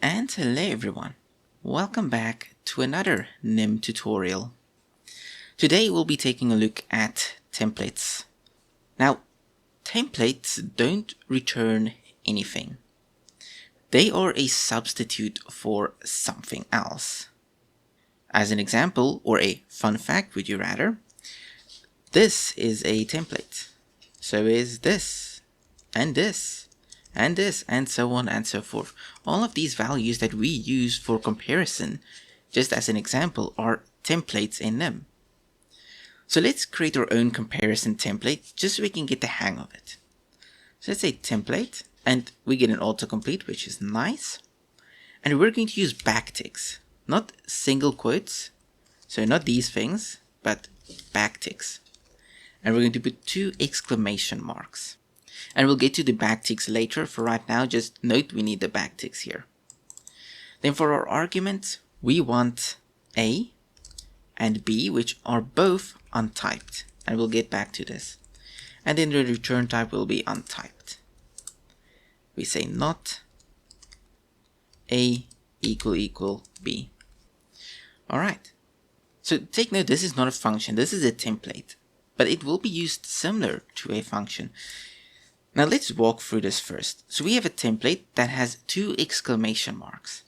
And hello everyone, welcome back to another nim tutorial. Today we'll be taking a look at templates. Now, templates don't return anything. They are a substitute for something else. As an example, or a fun fact would you rather, this is a template. So is this, and this, and this, and so on and so forth. All of these values that we use for comparison, just as an example, are templates in nim. So let's create our own comparison template just so we can get the hang of it. So let's say template, and we get an autocomplete, which is nice. And we're going to use backticks, not single quotes, so not these things, but backticks. And we're going to put 2 exclamation marks. And we'll get to the backticks later. For right now, just note we need the backticks here. Then for our arguments, we want A and B, which are both untyped. And we'll get back to this. And then the return type will be untyped. We say not A equal B. Alright. So take note, this is not a function, this is a template. But it will be used similar to a function. Now let's walk through this first. So we have a template that has 2 exclamation marks.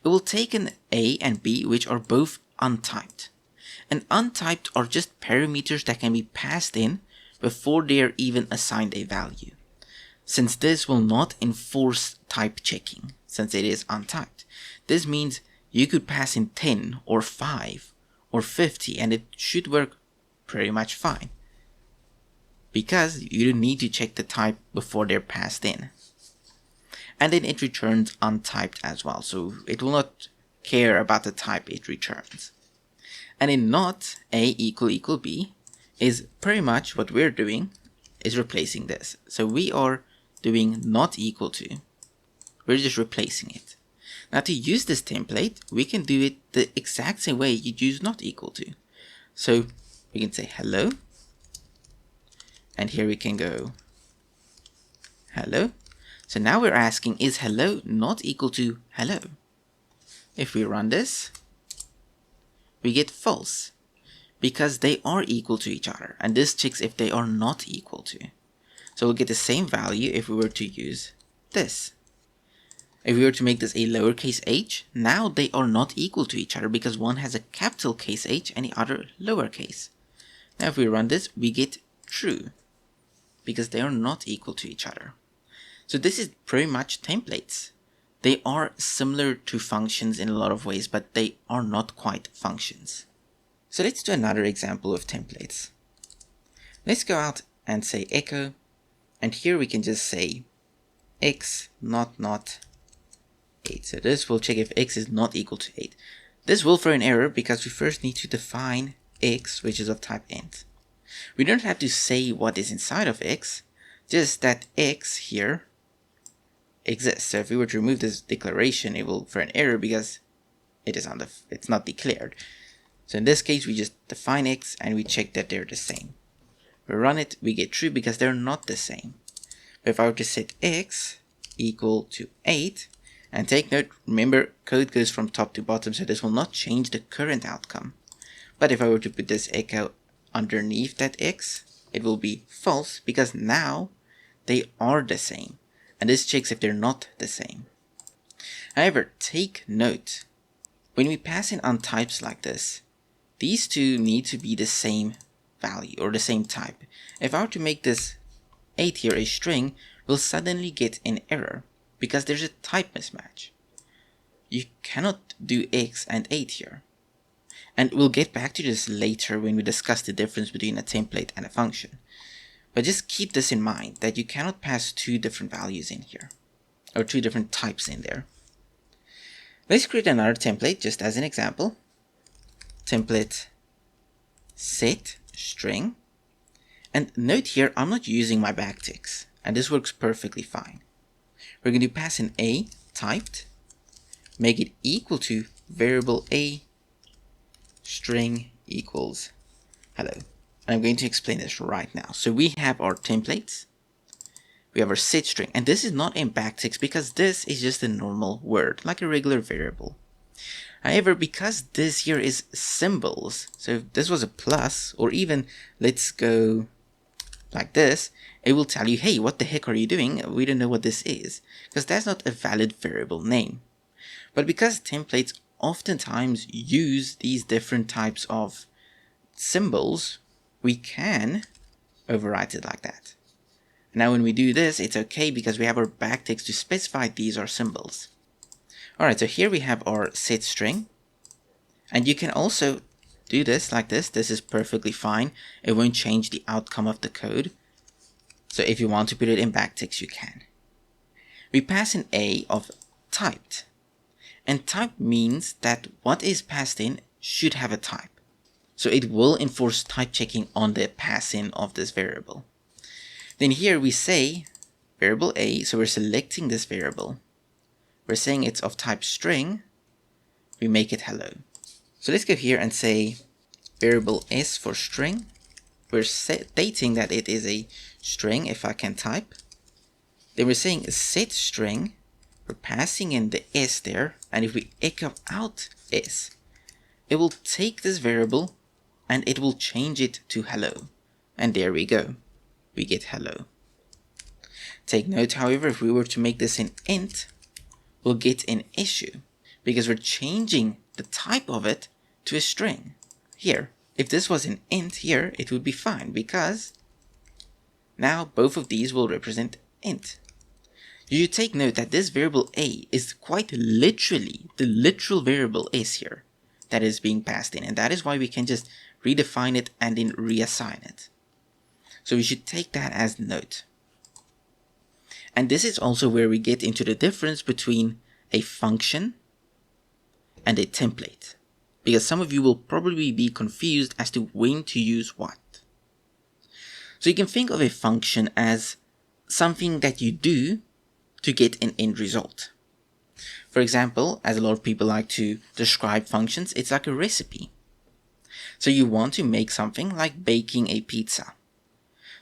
It will take an A and B, which are both untyped. And untyped are just parameters that can be passed in before they are even assigned a value. Since this will not enforce type checking, since it is untyped. This means you could pass in 10 or 5 or 50 and it should work pretty much fine, because you don't need to check the type before they're passed in. And then it returns untyped as well, so it will not care about the type it returns. And in not A equal B is pretty much what we're doing is replacing this. So we are doing not equal to, we're just replacing it. Now to use this template, we can do it the exact same way you'd use not equal to. So we can say hello, and here we can go hello. So now we're asking, is hello not equal to hello? If we run this, we get false, because they are equal to each other, and this checks if they are not equal to. So we'll get the same value if we were to use this. If we were to make this a lowercase h, now they are not equal to each other because one has a capital case H and the other lowercase. Now if we run this, we get true, because they are not equal to each other. So this is pretty much templates. They are similar to functions in a lot of ways, but they are not quite functions. So let's do another example of templates. Let's go out and say echo, and here we can just say x not 8. So this will check if x is not equal to 8. This will throw an error because we first need to define x, which is of type int. We don't have to say what is inside of x, just that x here exists. So if we were to remove this declaration, it will throw an error because it's not declared. So in this case, we just define x and we check that they're the same. We run it, we get true because they're not the same. But if I were to set x equal to 8, and take note, remember, code goes from top to bottom, so this will not change the current outcome. But if I were to put this echo underneath that x, it will be false, because now they are the same. And this checks if they're not the same. However, take note, when we pass in untypes like this, these two need to be the same value, or the same type. If I were to make this 8 here a string, we'll suddenly get an error, because there's a type mismatch. You cannot do x and 8 here. And we'll get back to this later when we discuss the difference between a template and a function. But just keep this in mind, that you cannot pass 2 different values in here, or 2 different types in there. Let's create another template just as an example. Template set string. And note here, I'm not using my backticks, and this works perfectly fine. We're going to pass in a typed, make it equal to variable a string equals hello. And I'm going to explain this right now. So we have our templates. we have our set string, and this is not in backticks because this is just a normal word, like a regular variable. However, because this here is symbols, so if this was a plus, or even let's go like this, it will tell you, hey, what the heck are you doing? We don't know what this is, because that's not a valid variable name. But because templates oftentimes use these different types of symbols, we can overwrite it like that. Now when we do this, it's okay because we have our backticks to specify these are symbols. Alright, so here we have our set string, and you can also do this like this. This is perfectly fine. It won't change the outcome of the code. So if you want to put it in backticks, you can. We pass an A of typed, and type means that what is passed in should have a type. So it will enforce type checking on the pass-in of this variable. Then here we say variable A, so we're selecting this variable. We're saying it's of type string. We make it hello. So let's go here and say variable S for string. We're stating that it is a string if I can type. Then we're saying set string. We're passing in the S there, and if we echo out S, it will take this variable and it will change it to hello. And there we go. We get hello. Take note, however, if we were to make this an int, we'll get an issue because we're changing the type of it to a string. Here, if this was an int here, it would be fine because now both of these will represent int. You should take note that this variable A is quite literally the literal variable S here that is being passed in, and that is why we can just redefine it and then reassign it. So we should take that as note. And this is also where we get into the difference between a function and a template, because some of you will probably be confused as to when to use what. So you can think of a function as something that you do to get an end result. For example, as a lot of people like to describe functions, it's like a recipe. So you want to make something like baking a pizza.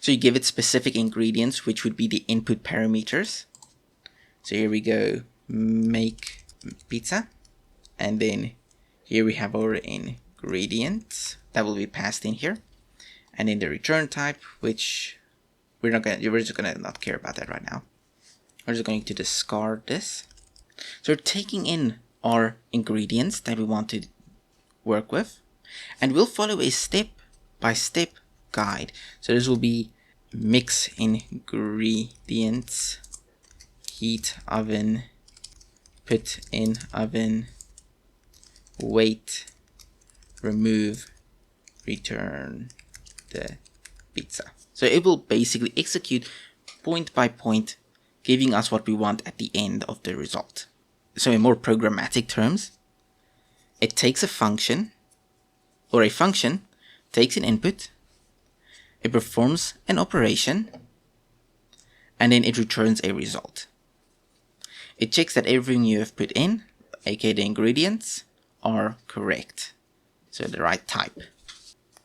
So you give it specific ingredients, which would be the input parameters. So here we go, make pizza. And then here we have our ingredients that will be passed in here. And in the return type, which we're just gonna not care about that right now. We're just going to discard this. So we're taking in our ingredients that we want to work with, and we'll follow a step-by-step guide. So this will be mix ingredients, heat oven, put in oven, wait, remove, return the pizza. So it will basically execute point by point, giving us what we want at the end of the result. So in more programmatic terms, it takes a function, or a function takes an input, it performs an operation, and then it returns a result. It checks that everything you have put in, aka the ingredients, are correct. So the right type.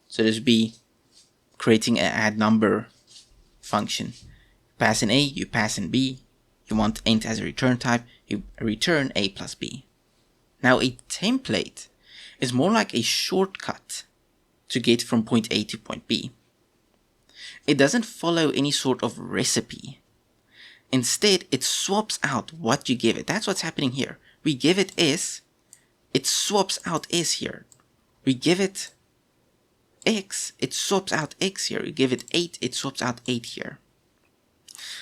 So this would be creating an add number function. Pass in A, you pass in B, you want int as a return type, you return A plus B. Now a template is more like a shortcut to get from point A to point B. It doesn't follow any sort of recipe. Instead, it swaps out what you give it. That's what's happening here. We give it S, it swaps out S here. We give it X, it swaps out X here. We give it 8, it swaps out 8 here.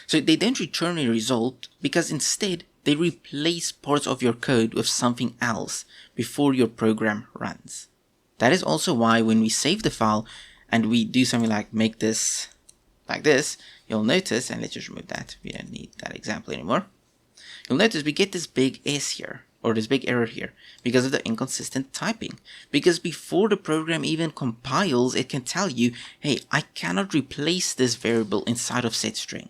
So they don't return a result because instead they replace parts of your code with something else before your program runs. That is also why when we save the file and we do something like make this like this, you'll notice, and let's just remove that, we don't need that example anymore. You'll notice we get this big S here, or this big error here, because of the inconsistent typing. Because before the program even compiles, it can tell you, hey, I cannot replace this variable inside of setString.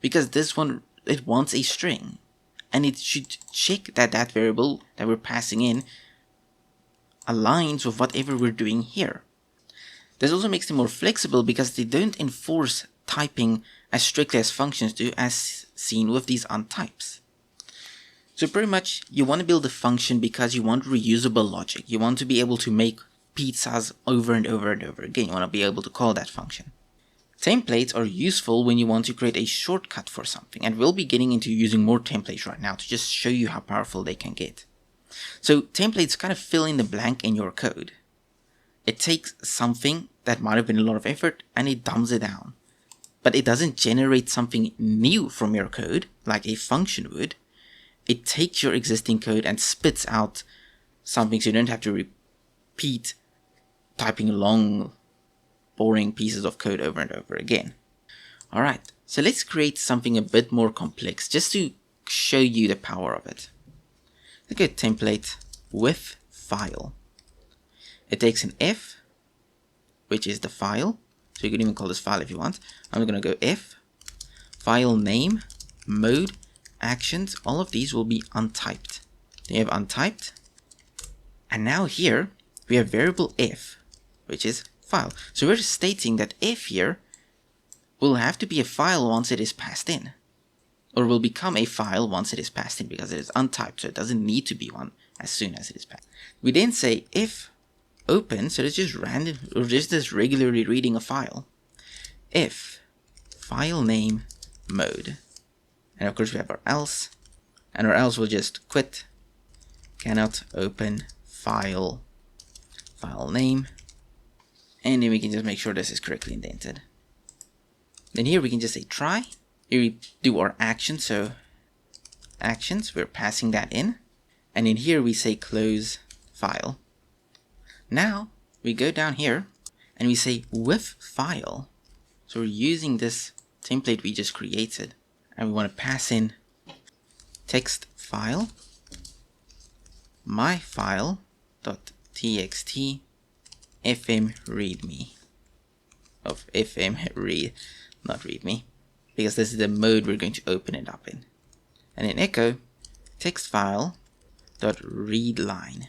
Because this one, it wants a string. And it should check that that variable that we're passing in aligns with whatever we're doing here. This also makes them more flexible because they don't enforce typing as strictly as functions do, as seen with these untypes. So pretty much you want to build a function because you want reusable logic. You want to be able to make pizzas over and over and over again. You want to be able to call that function. Templates are useful when you want to create a shortcut for something, and we'll be getting into using more templates right now to just show you how powerful they can get. So templates kind of fill in the blank in your code. It takes something that might have been a lot of effort and it dumbs it down. But it doesn't generate something new from your code like a function would. It takes your existing code and spits out something so you don't have to repeat typing long, boring pieces of code over and over again. Alright, so let's create something a bit more complex just to show you the power of it. Let's go template with file. It takes an f, which is the file. So you can even call this file if you want. I'm going to go f, file name, mode, actions. All of these will be untyped. Then you have untyped. And now here we have variable f, which is file. So we're stating that f here will have to be a file once it is passed in. Or will become a file once it is passed in because it is untyped. So it doesn't need to be one as soon as it is passed. We then say if open, so it's just random, or just this regularly reading a file. If file name mode, and of course we have our else, and our else will just quit, cannot open file name, and then we can just make sure this is correctly indented. Then here we can just say try. Here we do our action, so actions, we're passing that in, and in here we say close file. Now we go down here and we say with file. So we're using this template we just created and we want to pass in text file, my file.txt, fm readme, of fm read, not readme, because this is the mode we're going to open it up in. And then echo text file.readline.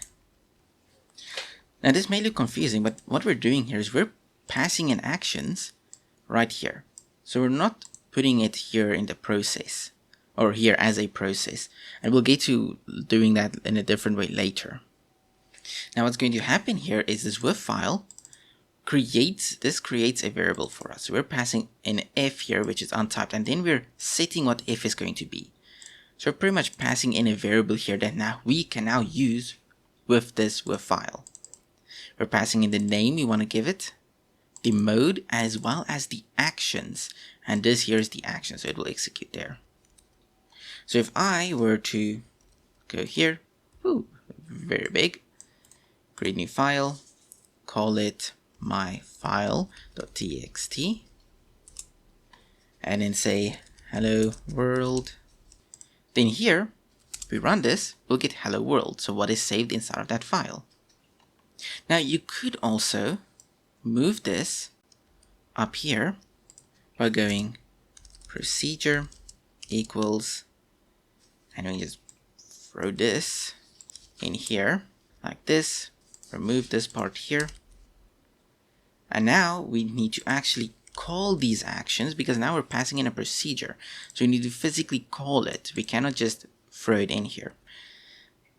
Now this may look confusing, but what we're doing here is we're passing in actions right here. So we're not putting it here in the process, or here as a process. And we'll get to doing that in a different way later. Now what's going to happen here is this with file creates a variable for us. So we're passing an f here, which is untyped, and then we're setting what f is going to be. So we're pretty much passing in a variable here that now we can now use with this with file. We're passing in the name we want to give it, the mode, as well as the actions. And this here is the action, so it will execute there. So if I were to go here, ooh, very big, create new file, call it my file.txt, and then say hello world. Then here, we run this, we'll get hello world. So what is saved inside of that file? Now you could also move this up here by going procedure equals, and we just throw this in here like this, remove this part here, and now we need to actually call these actions because now we're passing in a procedure. So we need to physically call it. We cannot just throw it in here,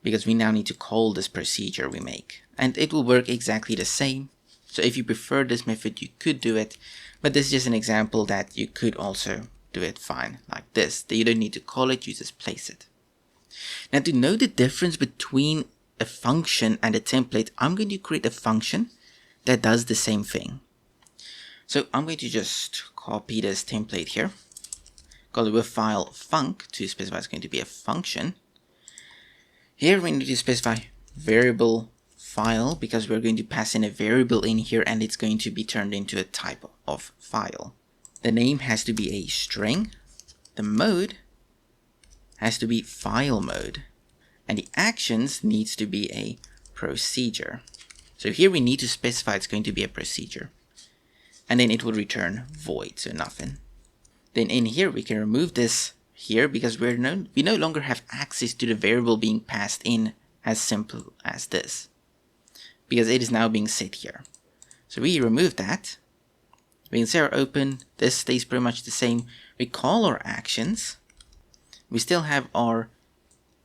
because we now need to call this procedure we make. And it will work exactly the same. So if you prefer this method, you could do it. But this is just an example that you could also do it fine like this. That you don't need to call it, you just place it. Now to know the difference between a function and a template, I'm going to create a function that does the same thing. So I'm going to just copy this template here. Call it with file func to specify it's going to be a function. Here we need to specify variable file because we're going to pass in a variable in here and it's going to be turned into a type of file. The name has to be a string. The mode has to be file mode. And the actions needs to be a procedure. So here we need to specify it's going to be a procedure. And then it will return void, so nothing. Then in here we can remove this here because we no longer have access to the variable being passed in as simple as this, because it is now being set here. So we remove that, We can say our open, this stays pretty much the same. We call our actions. We still have our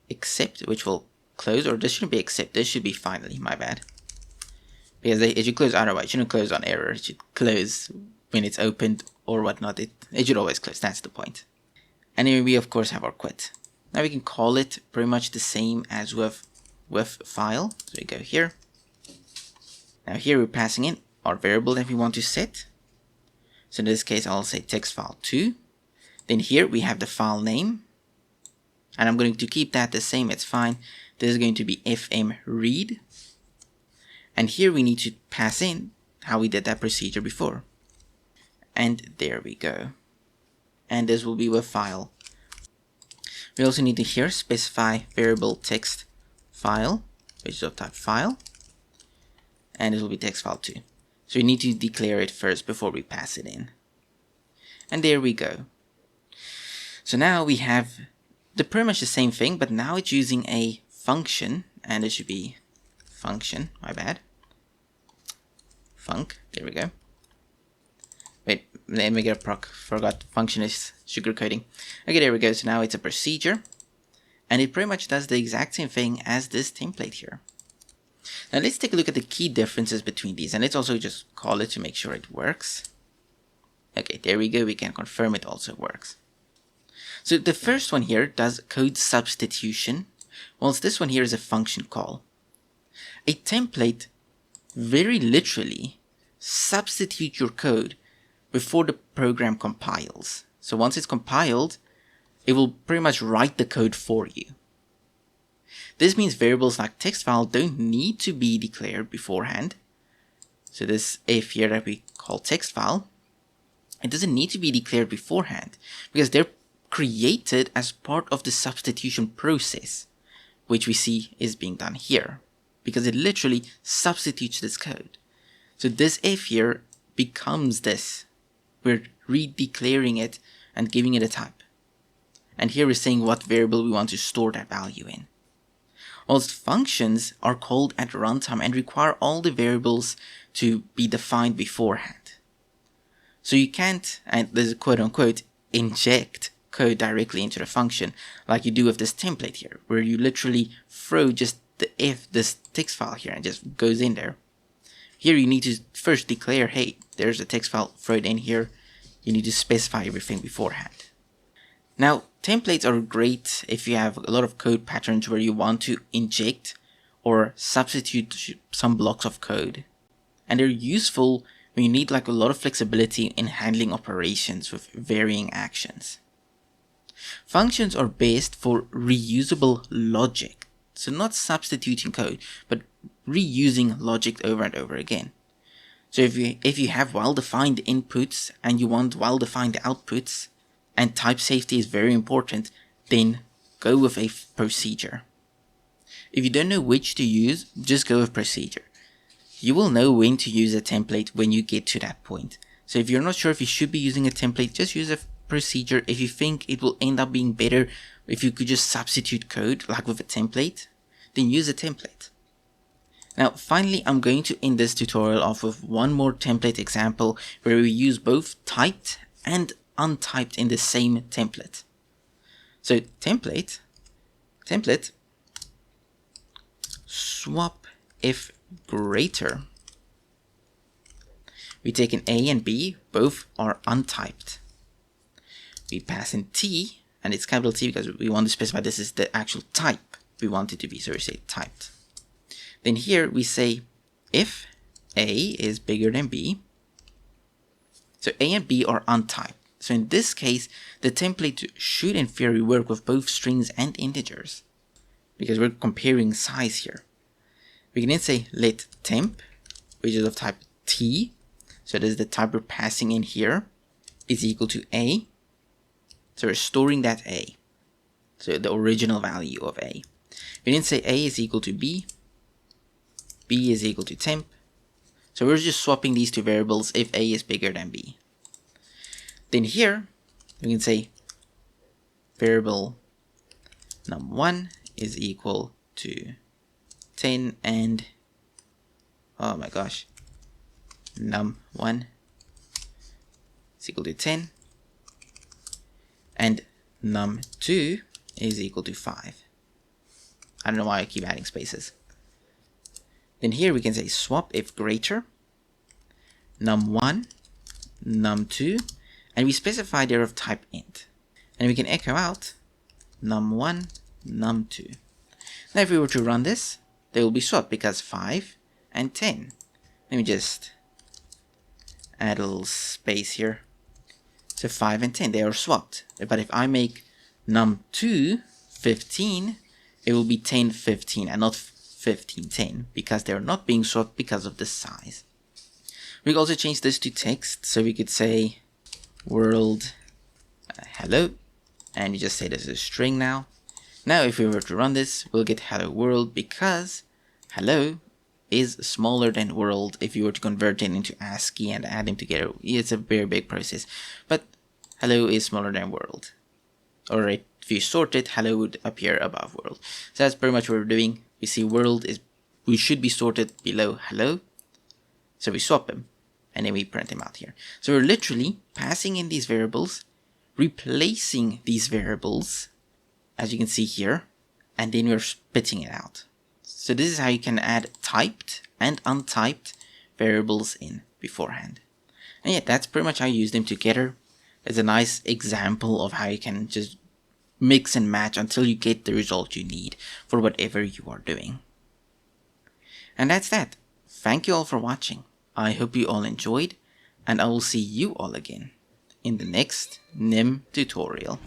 accept, which will close, or this shouldn't be accept, this should be finally, my bad. Because it should close otherwise, it shouldn't close on error, it should close when it's opened or whatnot, it should always close, that's the point. And then we of course have our quit. Now we can call it pretty much the same as with file, so we go here. Now here we're passing in our variable that we want to set. So in this case I'll say text file 2. Then here we have the file name. And I'm going to keep that the same, it's fine. This is going to be fm read. And here we need to pass in how we did that procedure before. And there we go. And this will be with file. We also need to here specify variable text file, which is of type file. And it will be text file 2. So we need to declare it first before we pass it in. And there we go. So now we have pretty much the same thing, but now it's using a function, and it should be function, my bad. Func, there we go. Wait, let me get a proc, forgot function is sugarcoating. Okay, there we go, so now it's a procedure, and it pretty much does the exact same thing as this template here. Now let's take a look at the key differences between these, and let's also just call it to make sure it works. Okay, there we go, we can confirm it also works. So the first one here does code substitution, whilst this one here is a function call. A template very literally substitutes your code before the program compiles. So once it's compiled, it will pretty much write the code for you. This means variables like text file don't need to be declared beforehand. So this if here that we call text file, it doesn't need to be declared beforehand because they're created as part of the substitution process, which we see is being done here, because it literally substitutes this code. So this if here becomes this. We're redeclaring it and giving it a type. And here we're saying what variable we want to store that value in. Whilst functions are called at runtime and require all the variables to be defined beforehand. So you can't, and there's a quote unquote, inject code directly into the function like you do with this template here, where you literally throw just the this text file here and just goes in there. Here you need to first declare, hey, there's a text file, throw it in here. You need to specify everything beforehand. Now, templates are great if you have a lot of code patterns where you want to inject or substitute some blocks of code. And they're useful when you need like a lot of flexibility in handling operations with varying actions. Functions are best for reusable logic. So not substituting code, but reusing logic over and over again. So if you have well-defined inputs and you want well-defined outputs, and type safety is very important, then go with a procedure. If you don't know which to use, just go with procedure. You will know when to use a template when you get to that point. So if you're not sure if you should be using a template, just use a procedure. If you think it will end up being better if you could just substitute code like with a template, then use a template. Now finally, I'm going to end this tutorial off with one more template example where we use both typed and untyped in the same template. So template, swap if greater. We take an A and B, both are untyped. We pass in T, and it's capital T because we want to specify this is the actual type we want it to be, so we say typed. Then here we say if A is bigger than B, so A and B are untyped. So in this case, the template should in theory work with both strings and integers, because we're comparing size here. We can then say let temp, which is of type T, so this is the type we're passing in here, is equal to A. So we're storing that A, so the original value of A. We then say A is equal to B, B is equal to temp. So we're just swapping these two variables if A is bigger than B. Then here, we can say variable num1 is equal to 10 and, oh my gosh, num1 is equal to 10, and num2 is equal to 5. I don't know why I keep adding spaces. Then here we can say swap if greater, num1, num2, and we specify they're of type int. And we can echo out num1, num2. Now if we were to run this, they will be swapped because 5 and 10. Let me just add a little space here. So 5 and 10, they are swapped. But if I make num2 15, it will be 10 15 and not 15 10 because they're not being swapped because of the size. We can also change this to text, so we could say world hello, and you just say this is a string now. Now if we were to run this, we'll get hello world because hello is smaller than world. If you were to convert it into ASCII and add them together, it's a very big process. But hello is smaller than world. Alright, if you sort it, hello would appear above world. So that's pretty much what we're doing. We see world is, we should be sorted below hello. So we swap them, and then we print them out here. So we're literally passing in these variables, replacing these variables, as you can see here, and then we're spitting it out. So this is how you can add typed and untyped variables in beforehand. And yeah, that's pretty much how you use them together. It's a nice example of how you can just mix and match until you get the result you need for whatever you are doing. And that's that. Thank you all for watching. I hope you all enjoyed, and I will see you all again in the next Nim tutorial.